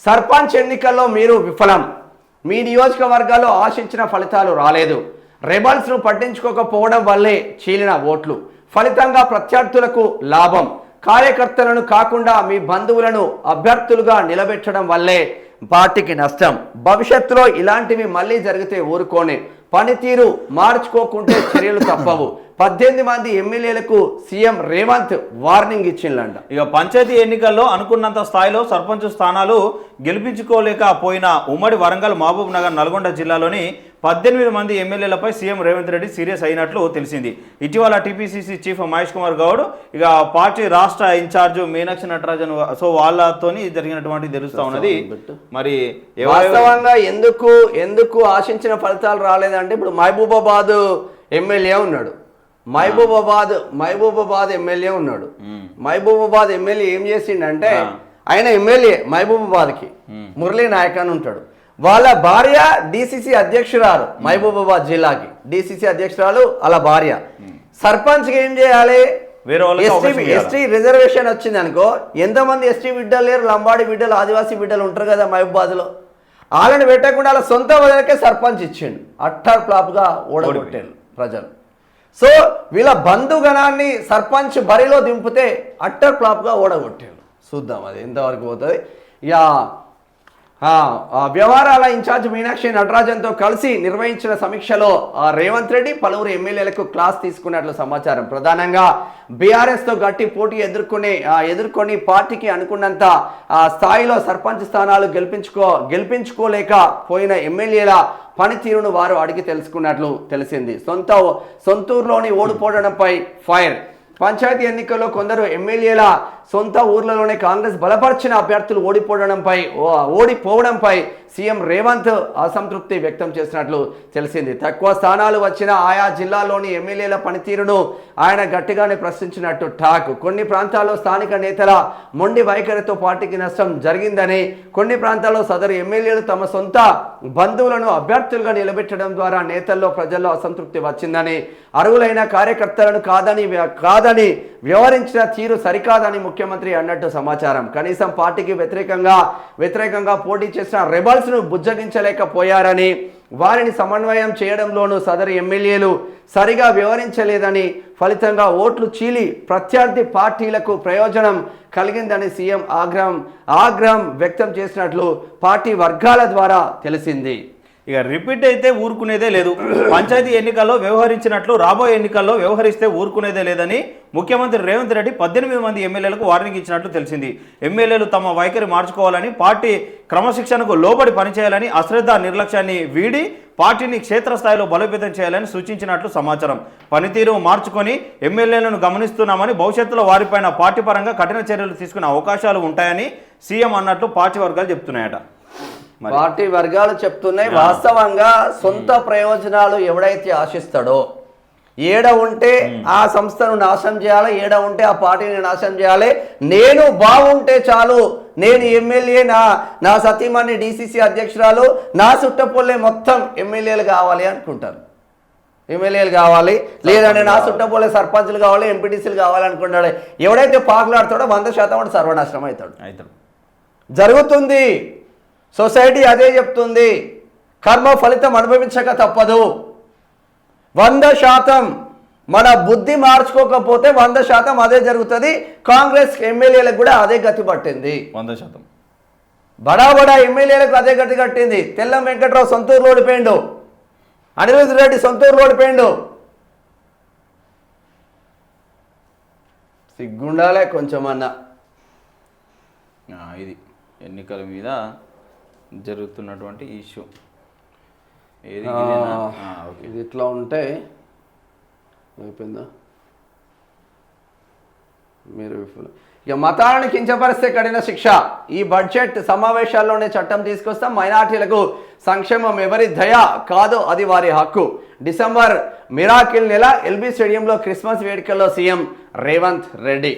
సర్పంచ్ ఎన్నికల్లో మీరు విఫలం. మీ నియోజకవర్గాల్లో ఆశించిన ఫలితాలు రాలేదు. రెబల్స్ను పట్టించుకోకపోవడం వల్లే చీలిన ఓట్లు. ఫలితంగా ప్రత్యర్థులకు లాభం. కార్యకర్తలను కాకుండా మీ బంధువులను అభ్యర్థులుగా నిలబెట్టడం వల్లే పార్టీకి నష్టం. భవిష్యత్తులో ఇలాంటివి మళ్ళీ జరిగితే ఊరుకోనే. పనితీరు మార్చుకోకుంటే చర్యలు తప్పవు. 18 మంది ఎమ్మెల్యేలకు సీఎం రేవంత్ వార్నింగ్ ఇచ్చిందంట. ఇక పంచాయతీ ఎన్నికల్లో అనుకున్నంత స్థాయిలో సర్పంచ్ స్థానాలు గెలిపించుకోలేకపోయిన ఉమ్మడి వరంగల్, మహబూబ్ నగర్, నల్గొండ జిల్లాలోని 18 మంది ఎమ్మెల్యేలపై సీఎం రేవంత్ రెడ్డి సీరియస్ అయినట్లు తెలిసింది. ఇటీవల టీపీసీసీ చీఫ్ మహేష్ కుమార్ గౌడ్ ఇక పార్టీ రాష్ట్ర ఇన్ఛార్జ్ మీనాక్షి నటరాజన్ వాళ్ళతోని జరిగినటువంటి తెలుస్తా ఉన్నది. మరి వాస్తవంగా ఎందుకు ఆశించిన ఫలితాలు రాలేదంటే ఇప్పుడు మహబూబాబాద్ ఎమ్మెల్యే ఉన్నాడు. మహబూబాబాద్ ఎమ్మెల్యే ఉన్నాడు. మహబూబాబాద్ ఎమ్మెల్యే ఏం చేసిండంటే ఆయన ఎమ్మెల్యే మహబూబాబాద్కి మురళీ నాయక్ అని ఉంటాడు. వాళ్ళ భార్య డిసిసి అధ్యక్షురాలు, మహబూబాబాద్ జిల్లాకి డిసిసి అధ్యక్షురాలు వాళ్ళ భార్య. సర్పంచ్కి ఏం చేయాలి? ఎస్టీ రిజర్వేషన్ వచ్చింది అనుకో, ఎంతమంది ఎస్టీ బిడ్డలు లేరు, లంబాడి బిడ్డలు, ఆదివాసీ బిడ్డలు ఉంటారు కదా మహబూబాబాద్లో. వాళ్ళని పెట్టకుండా వాళ్ళ సొంత వదలకే సర్పంచ్ ఇచ్చిండు. అట్టర్ ఫ్లాప్గా ఓడగొట్టారు ప్రజలు. సో వీళ్ళ బంధుగణాన్ని సర్పంచ్ బరిలో దింపితే అట్టర్ ఫ్లాప్గా ఓడగొట్టారు. చూద్దాం అది ఎంతవరకు పోతుంది. ఇక వ్యవహారాల ఇన్ఛార్జ్ మీనాక్షి నటరాజన్తో కలిసి నిర్వహించిన సమీక్షలో రేవంత్ రెడ్డి పలువురు ఎమ్మెల్యేలకు క్లాస్ తీసుకున్నట్లు సమాచారం. ప్రధానంగా బీఆర్ఎస్తో గట్టి పోటీ ఎదుర్కొని పార్టీకి అనుకున్నంత స్థాయిలో సర్పంచ్ స్థానాలు గెలిపించుకోలేకపోయిన ఎమ్మెల్యేల పనితీరును వారు అడిగి తెలుసుకున్నట్లు తెలిసింది. సొంతూరులోని ఓడిపోవడంపై ఫైర్. పంచాయతీ ఎన్నికల్లో కొందరు ఎమ్మెల్యేల సొంత ఊర్లలోనే కాంగ్రెస్ బలపరిచిన అభ్యర్థులు ఓడిపోవడంపై సీఎం రేవంత్ అసంతృప్తి వ్యక్తం చేసినట్లు తెలిసింది. తక్కువ స్థానాలు వచ్చిన ఆయా జిల్లాల్లోని ఎమ్మెల్యేల పనితీరును ఆయన గట్టిగానే ప్రశ్నించినట్టు టాక్. కొన్ని ప్రాంతాల్లో స్థానిక నేతల మొండి వైఖరితో పార్టీకి నష్టం జరిగిందని, కొన్ని ప్రాంతాల్లో సదరు ఎమ్మెల్యేలు తమ సొంత బంధువులను అభ్యర్థులుగా నిలబెట్టడం ద్వారా నేతల్లో ప్రజల్లో అసంతృప్తి వచ్చిందని, అర్హులైన కార్యకర్తలను కాదని వ్యవహరించిన తీరు సరికాదని ముఖ్యమంత్రి అన్నట్టు సమాచారం. కనీసం పార్టీకి వ్యతిరేకంగా పోటీ చేసిన రెబల్స్ను బుజ్జగించలేకపోయారని, వారిని సమన్వయం చేయడంలోనూ సదరు ఎమ్మెల్యేలు సరిగా వ్యవహరించలేదని, ఫలితంగా ఓట్లు చీలి ప్రత్యర్థి పార్టీలకు ప్రయోజనం కలిగిందని సీఎం ఆగ్రహం వ్యక్తం చేసినట్లు పార్టీ వర్గాల ద్వారా తెలిసింది. ఇక రిపీట్ అయితే ఊరుకునేదే లేదు. పంచాయతీ ఎన్నికల్లో వ్యవహరించినట్లు రాబోయే ఎన్నికల్లో వ్యవహరిస్తే ఊరుకునేదే లేదని ముఖ్యమంత్రి రేవంత్ రెడ్డి 18 మంది ఎమ్మెల్యేలకు వార్నింగ్ ఇచ్చినట్లు తెలిసింది. ఎమ్మెల్యేలు తమ వైఖరి మార్చుకోవాలని, పార్టీ క్రమశిక్షణకు లోబడి పనిచేయాలని, అశ్రద్ధ నిర్లక్ష్యాన్ని వీడి పార్టీని క్షేత్రస్థాయిలో బలోపేతం చేయాలని సూచించినట్లు సమాచారం. పనితీరు మార్చుకొని ఎమ్మెల్యేలను గమనిస్తున్నామని, భవిష్యత్తులో వారిపైన పార్టీ పరంగా కఠిన చర్యలు తీసుకునే అవకాశాలు ఉంటాయని సీఎం అన్నట్లు పార్టీ వర్గాలు చెప్తున్నాయట. పార్టీ వర్గాలు చెప్తున్నాయి. వాస్తవంగా సొంత ప్రయోజనాలు ఎవడైతే ఆశిస్తాడో, ఏడ ఉంటే ఆ సంస్థను నాశనం చేయాలి, ఏడ ఉంటే ఆ పార్టీని నాశనం చేయాలి. నేను బాగుంటే చాలు, నేను ఎమ్మెల్యే, నా సతీమణి డిసిసి అధ్యక్షురాలు, నా చుట్టపొల్లే మొత్తం ఎమ్మెల్యేలు కావాలి అనుకుంటారు. ఎమ్మెల్యేలు కావాలి, లేదంటే నా చుట్టపొల్లే సర్పంచ్లు కావాలి, ఎంపీటీసీలు కావాలి అనుకుంటాడు. ఎవడైతే పాకులాడుతాడో 100% సర్వనాశనం అవుతాడు. జరుగుతుంది. సొసైటీ అదే చెప్తుంది. కర్మ ఫలితం అనుభవించక తప్పదు. 100% మన బుద్ధి మార్చుకోకపోతే 100% అదే జరుగుతుంది. కాంగ్రెస్ ఎమ్మెల్యేలకు కూడా అదే గతి పట్టింది. 100% బడా ఎమ్మెల్యేలకు అదే గతి కట్టింది. తెల్లం వెంకట్రావు సొంతూరులో ఓడిపోయిండు, అనిరుద్ధ్ రెడ్డి సొంతూరులో ఓడిపోయిండు. సిగ్గుండాలే కొంచెమన్నా. ఇది ఎన్నికల మీద జరుగుతున్నటువంటి ఇష్యూ ఇది ఇట్లా ఉంటే అయిపోయిందా? మీరు ఇక మతాలను కించపరిస్తే కఠిన శిక్ష. ఈ బడ్జెట్ సమావేశాల్లోనే చట్టం తీసుకొస్తాం. మైనార్టీలకు సంక్షేమం ఎవరి దయ కాదు, అది వారి హక్కు. డిసెంబర్ మిరాకిల్ నెల ఎల్బీ స్టేడియంలో క్రిస్మస్ వేడుకల్లో సీఎం రేవంత్ రెడ్డి.